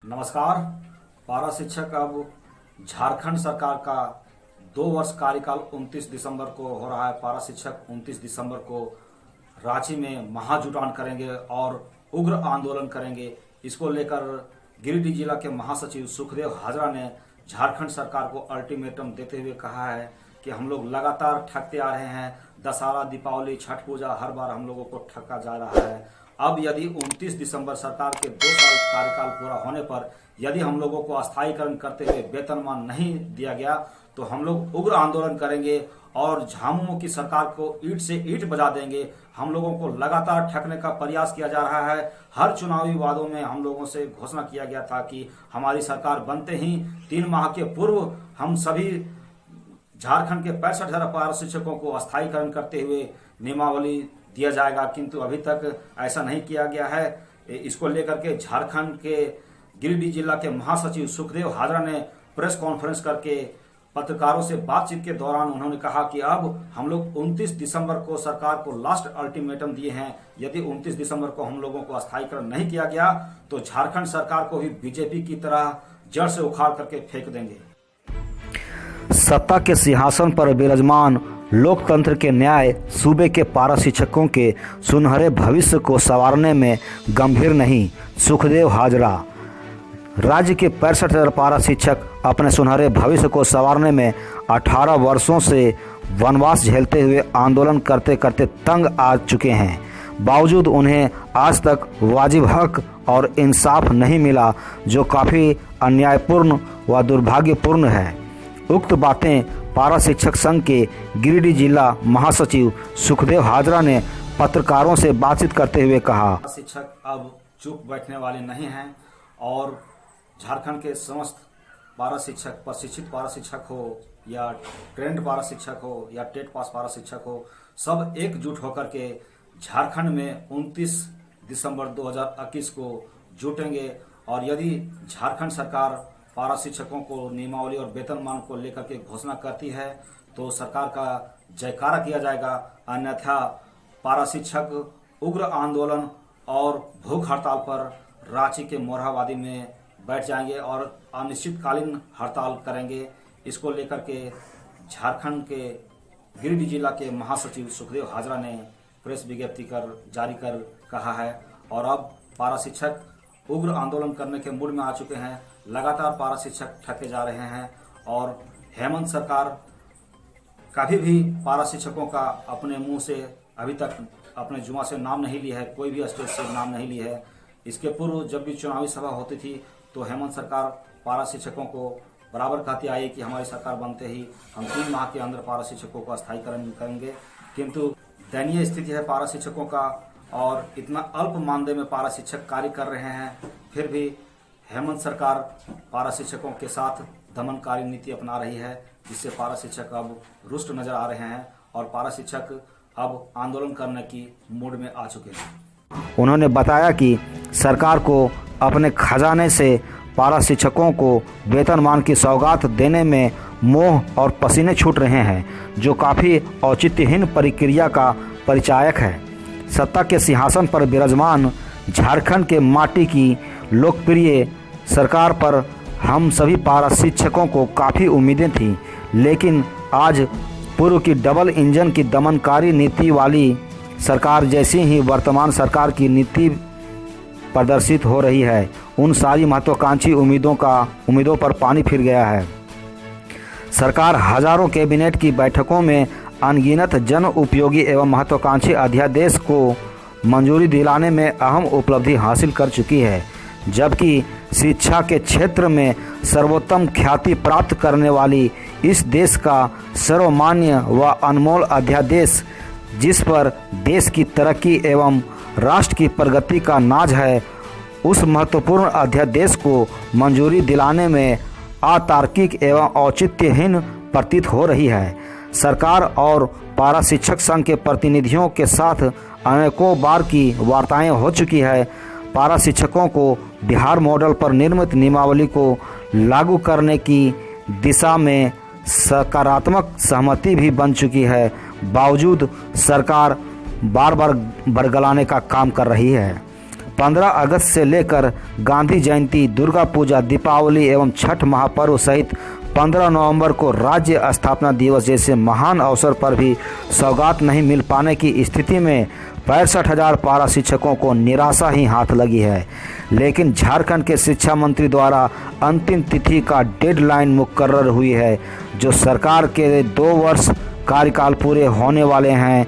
नमस्कार। पारा शिक्षक अब झारखंड सरकार का 2 वर्ष कार्यकाल 29 दिसंबर को हो रहा है। पारा शिक्षक 29 दिसंबर को रांची में महाजुटान करेंगे और उग्र आंदोलन करेंगे। इसको लेकर गिरिडीह जिला के महासचिव सुखदेव हाजरा ने झारखंड सरकार को अल्टीमेटम देते हुए कहा है कि हम लोग लगातार ठगते आ रहे हैं। दशहरा, दीपावली, छठ पूजा, हर बार हम लोगों को ठगा जा रहा है। अब यदि 29 दिसंबर सरकार के 2 साल कार्यकाल पूरा होने पर यदि हम लोगों को अस्थायीकरण करते हुए वेतनमान नहीं दिया गया तो हम लोग उग्र आंदोलन करेंगे और झामुमो की सरकार को ईंट से ईंट बजा देंगे। हम लोगों को लगातार ठगने का प्रयास किया जा रहा है। हर चुनावी वादों में हम लोगों से घोषणा किया गया था कि हमारी सरकार बनते ही 3 माह के पूर्व हम सभी झारखंड के 65,000 पारा शिक्षकों को अस्थायीकरण करते हुए नियमावली दिया जाएगा, किंतु अभी तक ऐसा नहीं किया गया है। इसको लेकर के झारखंड के गिरिडीह जिला के महासचिव सुखदेव हाजरा ने प्रेस कॉन्फ्रेंस करके पत्रकारों से बातचीत के दौरान उन्होंने कहा कि अब हम लोग 29 दिसंबर को सरकार को लास्ट अल्टीमेटम दिए हैं। यदि 29 दिसंबर को हम लोगों को अस्थायीकरण नहीं किया गया तो झारखंड सरकार को भी बीजेपी की तरह जड़ से उखाड़ करके फेंक देंगे। सत्ता के सिंहासन पर विराजमान लोकतंत्र के न्याय सूबे के पारा शिक्षकों के सुनहरे भविष्य को संवारने में गंभीर नहीं। सुखदेव हाजरा। राज्य के 65,000 पारा शिक्षक अपने सुनहरे भविष्य को संवारने में 18 वर्षों से वनवास झेलते हुए आंदोलन करते करते तंग आ चुके हैं। बावजूद उन्हें आज तक वाजिब हक और इंसाफ नहीं मिला, जो काफ़ी अन्यायपूर्ण व दुर्भाग्यपूर्ण है। उक्त बातें पारा शिक्षक संघ के गिरिडीह जिला महासचिव सुखदेव हाजरा ने पत्रकारों से बातचीत करते हुए कहा। शिक्षक अब चुप बैठने वाले नहीं हैं और झारखंड के समस्त पारा शिक्षक, प्रशिक्षित पारा शिक्षक हो या ट्रेंड पारा शिक्षक हो या टेट पास पारा शिक्षक हो, सब एकजुट होकर के झारखंड में 29 दिसंबर 2021 को जुटेंगे। और यदि झारखंड सरकार पारा शिक्षकों को नियमावली और वेतनमान को लेकर के घोषणा करती है तो सरकार का जयकारा किया जाएगा, अन्यथा पारा शिक्षक उग्र आंदोलन और भूख हड़ताल पर रांची के मोरहाबादी में बैठ जाएंगे और अनिश्चितकालीन हड़ताल करेंगे। इसको लेकर के झारखंड के गिरिडीह जिला के महासचिव सुखदेव हाजरा ने प्रेस विज्ञप्ति जारी कर कहा है और अब पारा शिक्षक उग्र आंदोलन करने के मूड में आ चुके हैं। लगातार पारा शिक्षक ठगे जा रहे हैं और हेमंत सरकार कभी भी पारा शिक्षकों का अपने मुंह से अभी तक अपने जुमा से नाम नहीं लिया है, कोई भी स्टेज से नाम नहीं ली है। इसके पूर्व जब भी चुनावी सभा होती थी तो हेमंत सरकार पारा शिक्षकों को बराबर कहती आई कि हमारी सरकार बनते ही हम 3 माह के अंदर पारा शिक्षकों का अस्थायीकरण करेंगे, किंतु दयनीय स्थिति है पारा शिक्षकों का और इतना अल्प मानदेय में पारा शिक्षक कार्य कर रहे हैं। फिर भी हेमंत सरकार पारा शिक्षकों के साथ दमनकारी नीति अपना रही है, जिससे पारा शिक्षक अब रुष्ट नजर आ रहे हैं और पारा शिक्षक अब आंदोलन करने की मूड में आ चुके हैं। उन्होंने बताया कि सरकार को अपने खजाने से पारा शिक्षकों को वेतनमान की सौगात देने में मोह और पसीने छूट रहे हैं, जो काफ़ी औचित्यहीन प्रक्रिया का परिचायक है। सत्ता के सिंहासन पर विराजमान झारखंड के माटी की लोकप्रिय सरकार पर हम सभी पारा शिक्षकों को काफ़ी उम्मीदें थीं, लेकिन आज पूर्व की डबल इंजन की दमनकारी नीति वाली सरकार जैसी ही वर्तमान सरकार की नीति प्रदर्शित हो रही है। उन सारी महत्वाकांक्षी उम्मीदों पर पानी फिर गया है। सरकार हजारों कैबिनेट की बैठकों में अनगिनत जन उपयोगी एवं महत्वाकांक्षी अध्यादेश को मंजूरी दिलाने में अहम उपलब्धि हासिल कर चुकी है, जबकि शिक्षा के क्षेत्र में सर्वोत्तम ख्याति प्राप्त करने वाली इस देश का सर्वमान्य व अनमोल अध्यादेश, जिस पर देश की तरक्की एवं राष्ट्र की प्रगति का नाज है, उस महत्वपूर्ण अध्यादेश को मंजूरी दिलाने में अतार्किक एवं औचित्यहीन प्रतीत हो रही है। सरकार और पारा शिक्षक संघ के प्रतिनिधियों के साथ अनेकों बार की वार्ताएं हो चुकी है। पारा शिक्षकों को बिहार मॉडल पर निर्मित नियमावली को लागू करने की दिशा में सकारात्मक सहमति भी बन चुकी है। बावजूद सरकार बार बार बरगलाने का काम कर रही है। 15 अगस्त से लेकर गांधी जयंती, दुर्गा पूजा, दीपावली एवं छठ महापर्व सहित 15 नवंबर को राज्य स्थापना दिवस जैसे महान अवसर पर भी सौगात नहीं मिल पाने की स्थिति में 65,000 पारा शिक्षकों को निराशा ही हाथ लगी है। लेकिन झारखंड के शिक्षा मंत्री द्वारा अंतिम तिथि का डेडलाइन मुकर्रर हुई है, जो सरकार के 2 वर्ष कार्यकाल पूरे होने वाले हैं।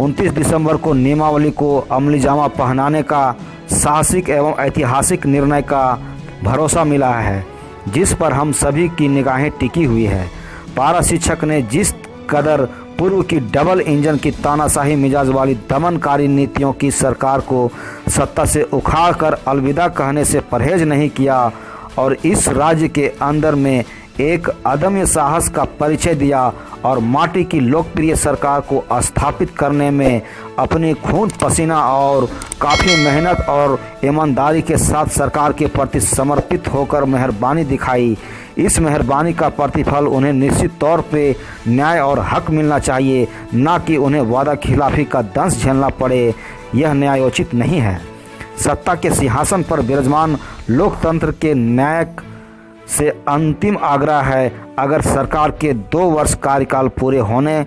29 दिसंबर को नियमावली को अमलीजामा पहनाने का साहसिक एवं ऐतिहासिक निर्णय का भरोसा मिला है, जिस पर हम सभी की निगाहें टिकी हुई है। पारा शिक्षक ने जिस कदर पूर्व की डबल इंजन की तानाशाही मिजाज वाली दमनकारी नीतियों की सरकार को सत्ता से उखाड़कर अलविदा कहने से परहेज नहीं किया और इस राज्य के अंदर में एक अदम्य साहस का परिचय दिया और माटी की लोकप्रिय सरकार को स्थापित करने में अपनी खून पसीना और काफ़ी मेहनत और ईमानदारी के साथ सरकार के प्रति समर्पित होकर मेहरबानी दिखाई। इस मेहरबानी का प्रतिफल उन्हें निश्चित तौर पे न्याय और हक मिलना चाहिए, ना कि उन्हें वादा खिलाफी का दंश झेलना पड़े। यह न्यायोचित नहीं है। सत्ता के सिंहासन पर विराजमान लोकतंत्र के न्यायिक से अंतिम आग्रह है, अगर सरकार के 2 वर्ष कार्यकाल पूरे होने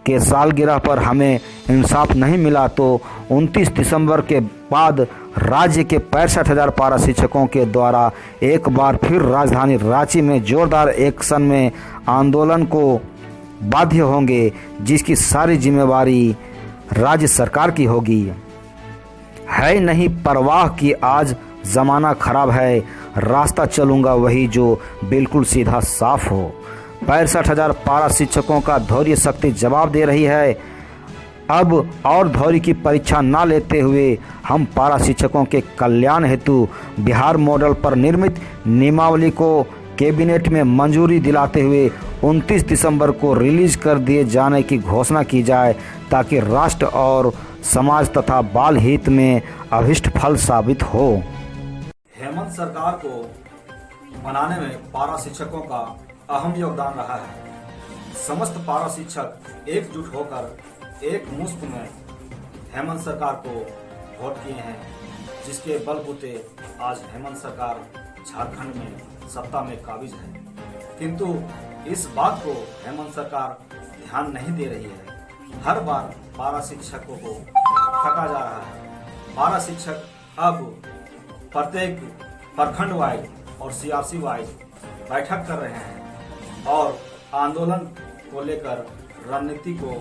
के सालगिरह पर हमें इंसाफ नहीं मिला तो 29 दिसंबर के बाद राज्य के 65,000 पारा शिक्षकों के द्वारा एक बार फिर राजधानी रांची में जोरदार एक्शन में आंदोलन को बाध्य होंगे, जिसकी सारी जिम्मेवारी राज्य सरकार की होगी। है नहीं परवाह कि आज ज़माना खराब है, रास्ता चलूँगा वही जो बिल्कुल सीधा साफ हो। 65,000 पारा शिक्षकों का धैर्य शक्ति जवाब दे रही है। अब और धैर्य की परीक्षा ना लेते हुए हम पारा शिक्षकों के कल्याण हेतु बिहार मॉडल पर निर्मित नियमावली को कैबिनेट में मंजूरी दिलाते हुए 29 दिसंबर को रिलीज कर दिए जाने की घोषणा की जाए, ताकि राष्ट्र और समाज तथा बाल हित में अभिष्ट फल साबित हो। हेमंत सरकार को बनाने में पारा शिक्षकों का अहम योगदान रहा है। समस्त पारा शिक्षक एकजुट होकर एक मुश्त में हेमंत सरकार को वोट किए हैं, जिसके बलबूते आज हेमंत सरकार झारखंड में सत्ता में काबिज है। किंतु इस बात को हेमंत सरकार ध्यान नहीं दे रही है। हर बार पारा शिक्षकों को ठगा जा रहा है। पारा शिक्षक अब प्रत्येक प्रखंड वाइज और सीआरसी वाइज बैठक कर रहे हैं और आंदोलन को लेकर रणनीति को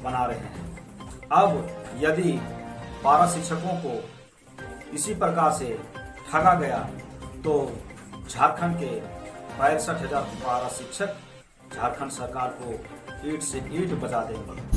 बना रहे हैं। अब यदि पारा शिक्षकों को इसी प्रकार से ठगा गया तो झारखंड के 65,000 पारा शिक्षक झारखंड सरकार को ईंट से ईंट बजा देंगे।